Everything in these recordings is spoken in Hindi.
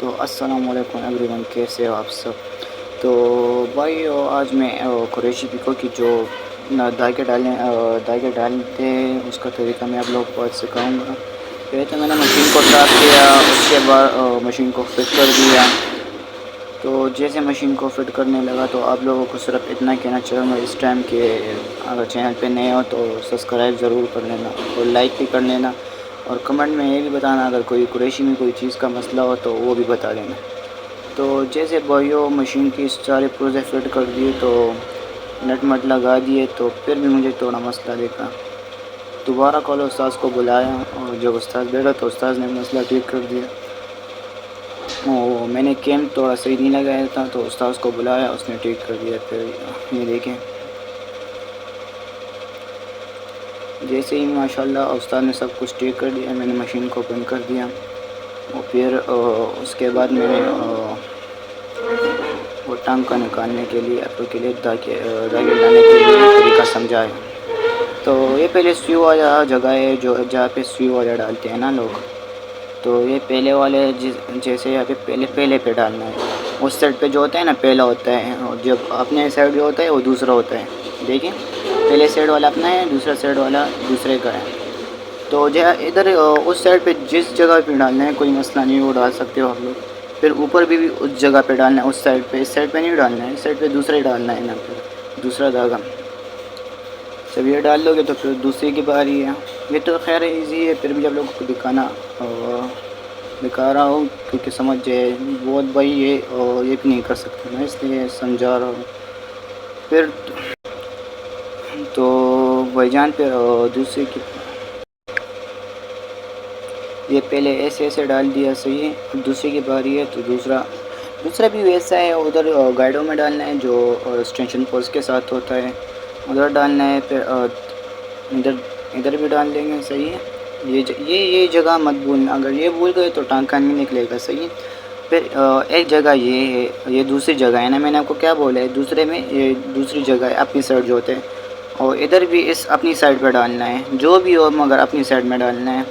तो अस्सलाम वालेकुम एवरीवन, कैसे हो आप सब। तो भाई आज मैं कुरैशी पिको की जो धागे डालते हैं उसका तरीका मैं आप लोगों को आज सिखाऊंगा। पहले तो मैंने मशीन को साफ़ किया, उसके बाद मशीन को फिट कर दिया। तो जैसे मशीन को फिट करने लगा तो आप लोगों को सिर्फ इतना कहना चाहूँगा इस टाइम कि अगर चैनल पे नए हो तो सब्सक्राइब ज़रूर कर लेना और लाइक भी कर लेना, और कमेंट में ये भी बताना अगर कोई कुरैशी में कोई चीज़ का मसला हो तो वो भी बता देना। तो जैसे भाइयों मशीन की सारे पुर्जे फिट कर दिए तो नट मट लगा दिए, तो फिर भी मुझे थोड़ा मसला देखा। दोबारा कॉल उस्ताद को बुलाया और जब उस्ताद बैठा तो उस्ताद ने मसला ठीक कर दिया। मैंने कैम थोड़ा सही नहीं लगाया था तो उस्ताद को बुलाया, उसने ठीक कर दिया। फिर ये देखें, जैसे ही माशाल्लाह उस्ताद ने सब कुछ ठीक कर दिया, मैंने मशीन को बंद कर दिया। और फिर उसके बाद मैंने वो टांग का निकालने के लिए आप लोग के लिए धागे डालने के लिए तरीका समझाया। तो ये पहले स्वी वाला जगह है जो जहाँ पे स्वी वाला डालते हैं ना लोग। तो ये पहले वाले जैसे यहाँ पे पहले पे डालना है। उस साइड पे जो होता है ना पहला होता है, और जब अपने साइड जो होता है वो दूसरा होता है। देखिए, पहले साइड वाला अपना है, दूसरा साइड वाला दूसरे का है। तो जो इधर उस साइड पे जिस जगह पे डालना है कोई मसला नहीं, वो डाल सकते हो आप लोग। फिर ऊपर भी उस जगह पे डालना है, उस साइड पे, इस साइड पे नहीं डालना है, इस साइड पे दूसरा ही डालना है ना, फिर दूसरा धागा। जब ये डाल लोगे तो फिर दूसरी की बारी है। ये तो खैर इजी है, फिर भी आप लोगों को दिखा रहा हूँ क्योंकि समझ जाए बहुत भाई ये भी नहीं कर सकते ना, इसलिए समझा रहा हूँ। फिर तो भाईजान फिर दूसरी की ये पहले ऐसे ऐसे डाल दिया, सही है। अब दूसरी की बारी है तो दूसरा भी वैसा है। उधर गाइडों में डालना है जो एक्सटेंशन फोर्स के साथ होता है, उधर डालना है। फिर इधर इधर भी डाल देंगे, सही है। ये जगह मत भूलना, अगर ये भूल गए तो टांका नहीं निकलेगा, सही है। फिर एक जगह ये है, ये दूसरी जगह है ना, मैंने आपको क्या बोला है, दूसरे में ये दूसरी जगह है अपनी साइड जो होते हैं। और इधर भी इस अपनी साइड पर डालना है, जो भी हो मगर अपनी साइड में डालना है।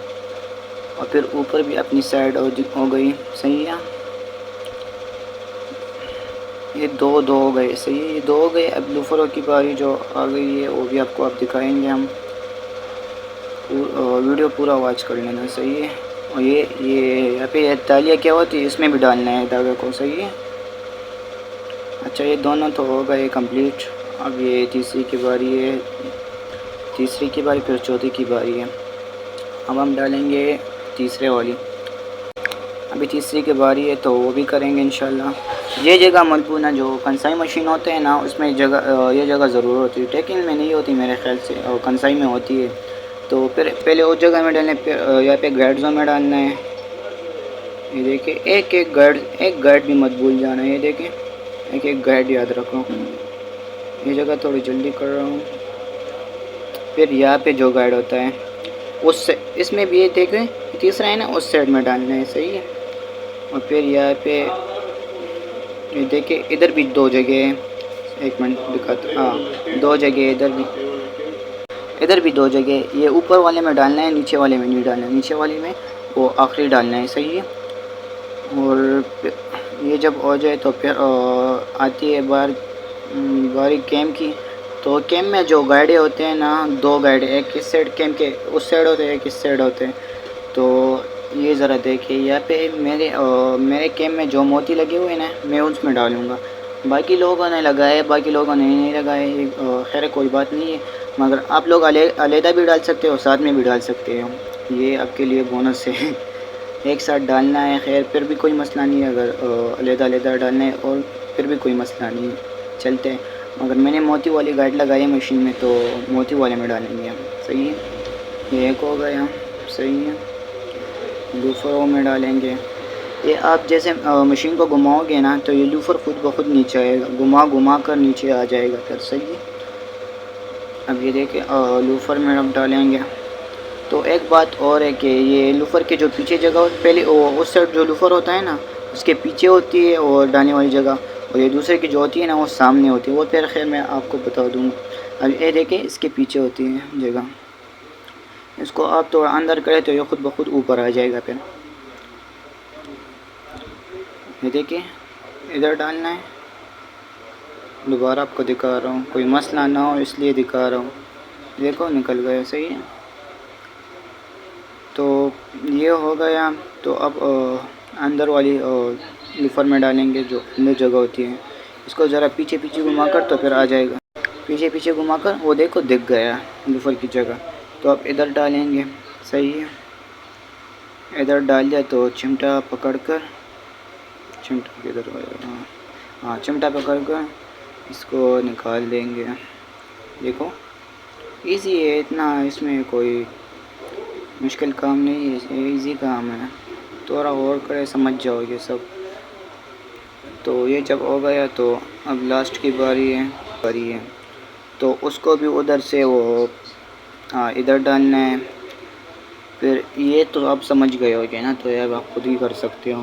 और फिर ऊपर भी अपनी साइड हो गई, सही है। ये दो हो गए, सही है, ये दो हो गए। अब लूफरों की बारी जो आ गई है वो भी आपको आप दिखाएंगे हम। वीडियो पूरा वॉच कर लेना, सही है। और ये यहाँ पे तालियाँ क्या होती है, इसमें भी डालना है धागे को, सही है। अच्छा, ये दोनों तो हो गए कंप्लीट। अब ये तीसरी की बारी है, तीसरी की बारी फिर चौथी की बारी है। अब हम डालेंगे तीसरे वाली। अभी तीसरी की बारी है तो वो भी करेंगे इंशाल्लाह। ये जगह मत भूलना, जो कंसाई मशीन होते हैं ना उसमें ये जगह ज़रूर होती है, टेकिंग में नहीं होती मेरे ख्याल से, और कंसाई में होती है। तो फिर पहले उस जगह में डालना है, यहाँ पे गाइड जोन में डालना है। ये देखिए, एक गाइड भी मत भूल जाना, ये देखिए एक गाइड याद रखो। ये जगह थोड़ी जल्दी कर रहा हूँ। फिर यहाँ पे जो गाइड होता है उससे, इसमें भी ये देखें तीसरा है ना, उस साइड में डालना है, सही है। और फिर यहाँ पे ये देखिए इधर भी दो जगह है, एक मिनट दिखाता, हाँ दो जगह इधर भी दो जगह। ये ऊपर वाले में डालना है, नीचे वाले में नहीं डालना है, नीचे वाले में वो आखिरी डालना है, सही है। और ये जब हो जाए तो फिर आती है बारी कैम की। तो कैम में जो गाइडे होते हैं ना, दो गाइडे, एक इस साइड कैम के उस साइड होते हैं, एक इस साइड होते हैं। तो ये ज़रा देखिए यहाँ पे मेरे कैम में जो मोती लगे हुए हैं ना, मैं उसमें डालूँगा। बाकी लोगों ने लगाए, बाकी लोगों ने नहीं लगाए, खैर कोई बात नहीं है। मगर आप लोग अलहदा भी डाल सकते हो, साथ में भी डाल सकते हो, ये आपके लिए बोनस है। एक साथ डालना है, खैर फिर भी कोई मसला नहीं है। अगर अलहदा डालना है और फिर भी कोई मसला नहीं है, चलते हैं। मगर मैंने मोती वाली गाइड लगाई है मशीन में, तो मोती वाले में डालेंगे हम, सही है। ये एक हो गया, सही है। लूफरों में डालेंगे। ये आप जैसे मशीन को घुमाओगे ना तो ये लूफर खुद ब खुद नीचे आएगा, घुमा कर नीचे आ जाएगा फिर, सही है। अब ये देखिए लूफर में अब डालेंगे। तो एक बात और है कि ये लूफर के जो पीछे जगह पहले उस साइड जो लूफर होता है ना उसके पीछे होती है और डालने वाली जगह, और ये दूसरे की जो होती है ना वो सामने होती है, वो फिर खैर मैं आपको बता दूँगा। अब ये देखिए इसके पीछे होती है जगह, इसको आप थोड़ा अंदर करें तो ये खुद ब खुद ऊपर आ जाएगा फिर। ये देखिए, इधर डालना है। दोबारा आपको दिखा रहा हूँ, कोई मसला ना हो इसलिए दिखा रहा हूँ। देखो निकल गया, सही है। तो ये हो गया। तो अब अंदर वाली लीफर में डालेंगे, जो अंदर जगह होती है। इसको ज़रा पीछे पीछे घुमाकर तो फिर आ जाएगा। पीछे पीछे घुमाकर वो देखो दिख गया लीफर की जगह। तो अब इधर डालेंगे, सही है। इधर डाल दिया तो चिमटा पकड़कर, चिमटा किधर गया, हाँ चिमटा पकड़कर इसको निकाल देंगे। देखो इजी है, इतना इसमें कोई मुश्किल काम नहीं है, इजी काम है। थोड़ा और करे समझ जाओगे सब। तो ये जब हो गया तो अब लास्ट की बारी है। तो उसको भी उधर से वो, हाँ इधर डालना है। फिर ये तो आप समझ गए होगे ना, तो यार आप खुद ही कर सकते हो,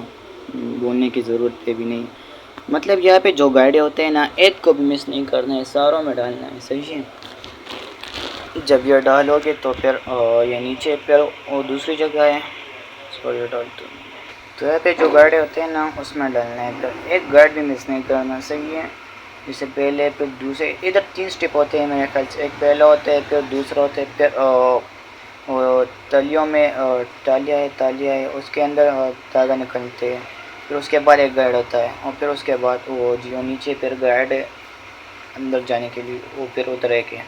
बोलने की ज़रूरत है भी नहीं। मतलब यहाँ पे जो गाइड होते हैं ना, एक को भी मिस नहीं करना है, सारों में डालना है, सही है। जब ये डालोगे तो फिर ये नीचे फिर वो दूसरी जगह है, इसको ये डालते हैं। तो यहाँ पे जो गाइड होते हैं ना, उसमें डालना है। फिर एक गाइड भी मिस नहीं करना, सही है। जैसे पहले फिर दूसरे, इधर 3 स्टेप होते हैं मेरे ख्याल से। एक पहला होता है, फिर दूसरा होता है, फिर तलियों में तालिया है उसके अंदर धागा निकलते हैं। फिर उसके बाद एक गाइड होता है, और फिर उसके बाद वो जो नीचे फिर गाइड है अंदर जाने के लिए, वो फिर उधर एक है।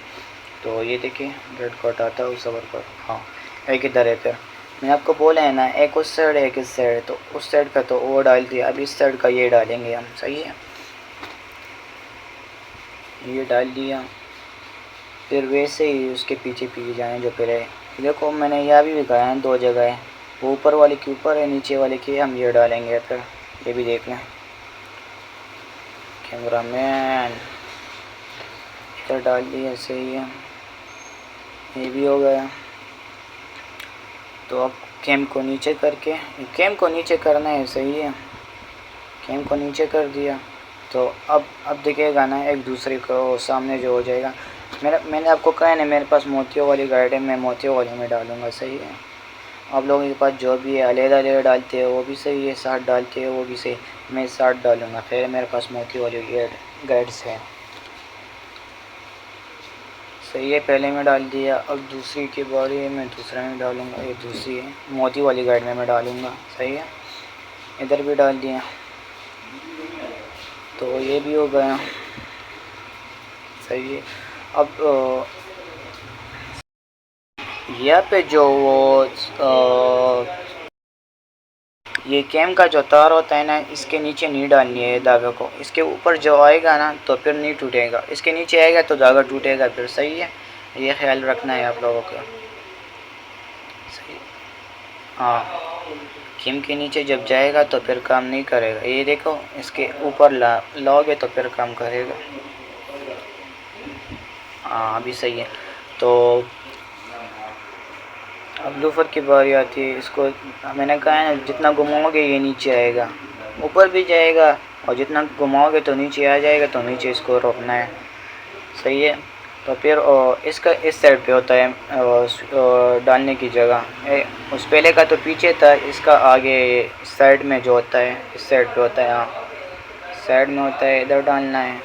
तो ये देखिए रेड कट आता है उस सबर पर, हाँ एक इधर है। फिर मैंने आपको बोला है ना, एक उस साइड एक इस साइड, तो उस साइड का तो वो डाल दिया, अब इस साइड का ये डालेंगे हम, सही है। ये डाल दिया। फिर वैसे ही उसके पीछे पीछे जाए जो पहले। देखो मैंने यहाँ भी दिखाया है 2 जगह है, वो ऊपर वाले के ऊपर है, नीचे वाले के हम ये डालेंगे। फिर ये भी देख लें कैमरामैन, इधर डाल दिया, सही है। ये भी हो गया। तो अब कैम को नीचे करके, कैम को नीचे करना है, सही है। कैम को नीचे कर दिया। तो अब दिखेगा ना एक दूसरे को सामने जो हो जाएगा। मैंने आपको कहा है ना, मेरे पास मोतियों वाली गाइड है, मैं मोतियों वाली में डालूँगा, सही है। आप लोगों के पास जो भी है अलग-अलग डालते हो वो भी सही है, 60 डालते हो वो भी सही। मैं 60 डालूँगा, फिर मेरे पास मोती वाली गाइड्स है, सही है। पहले में डाल दिया, अब दूसरी की बारी है, मैं दूसरे में डालूँगा। ये दूसरी है मोती वाली गाइड में मैं डालूँगा, सही है। इधर भी डाल दिया, तो ये भी हो गया, सही है। अब यहाँ पे जो वो ये कैम का जो तार होता है ना, इसके नीचे नहीं डालनी है धागा को। इसके ऊपर जो आएगा ना तो फिर नहीं टूटेगा, इसके नीचे आएगा तो धागा टूटेगा फिर, सही है। ये ख्याल रखना है आप लोगों को, सही। हाँ कैम के नीचे जब जाएगा तो फिर काम नहीं करेगा। ये देखो इसके ऊपर लाओगे तो फिर काम करेगा। हाँ अभी सही है। तो अब लूफर की बारी आती है। इसको मैंने कहा है ना, जितना घुमाओगे ये नीचे आएगा, ऊपर भी जाएगा, और जितना घुमाओगे तो नीचे आ जाएगा, तो नीचे इसको रोकना है, सही है। तो फिर इसका इस साइड पे होता है डालने की जगह। उस पहले का तो पीछे था, इसका आगे इस साइड में जो होता है, इस साइड पे होता है, हाँ साइड में होता है, इधर डालना है।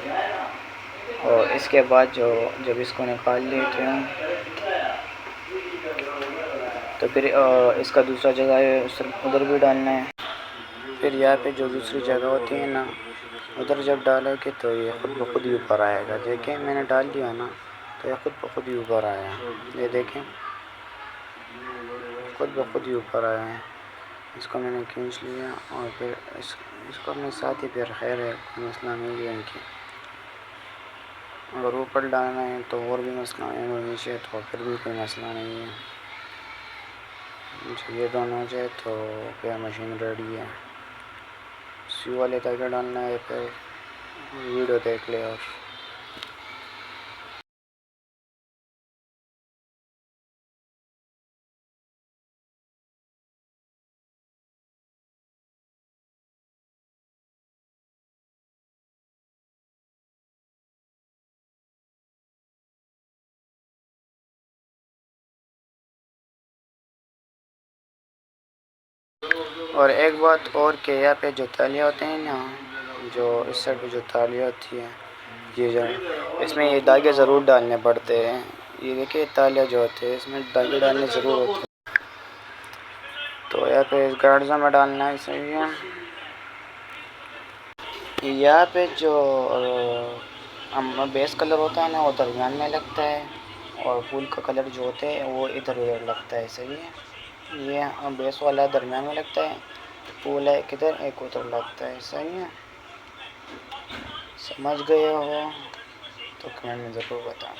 और इसके बाद जो जब इसको निकाल लेते हैं तो फिर इसका दूसरा जगह है, उधर भी डालना है। फिर यहाँ पे जो दूसरी जगह होती है ना, उधर जब डालोगे तो ये खुद ब खुद ही ऊपर आएगा। देखें मैंने डाल दिया ना, तो ये खुद ब खुद ही ऊपर आया, ये देखें खुद ब खुद ही ऊपर आया है। इसको मैंने खींच लिया, और फिर इसको अपने साथ ही फिर खैर है, कोई मसला नहीं है इनकी। अगर ऊपर डालना है तो और भी मसला है, और नीचे तो फिर भी कोई मसला नहीं है। जब ये दोनों हो जाए तो फिर मशीन रेडी है। सी वाले धागे डालना है, फिर वीडियो देख ले। और और एक बात और कि यहाँ पे जो तालियाँ होते हैं ना, जो इस साइड पे जो तालियाँ होती है, ये जो इसमें ये धागे ज़रूर डालने पड़ते हैं। ये देखिए तालियाँ जो होते हैं इसमें धागे डालने ज़रूर होते हैं। तो यहाँ पे इस गार्ड्स में डालना है, सही है। यहाँ पे जो बेस कलर होता है ना वो दरमियान में लगता है और फूल का कलर जो होता है वो इधर उधर लगता है, सही है। ये बेस वाला दरमियान में लगता है, फूल है किधर एक उधर लगता है, सही है। समझ गए हो तो कमेंट में ज़रूर बताओ।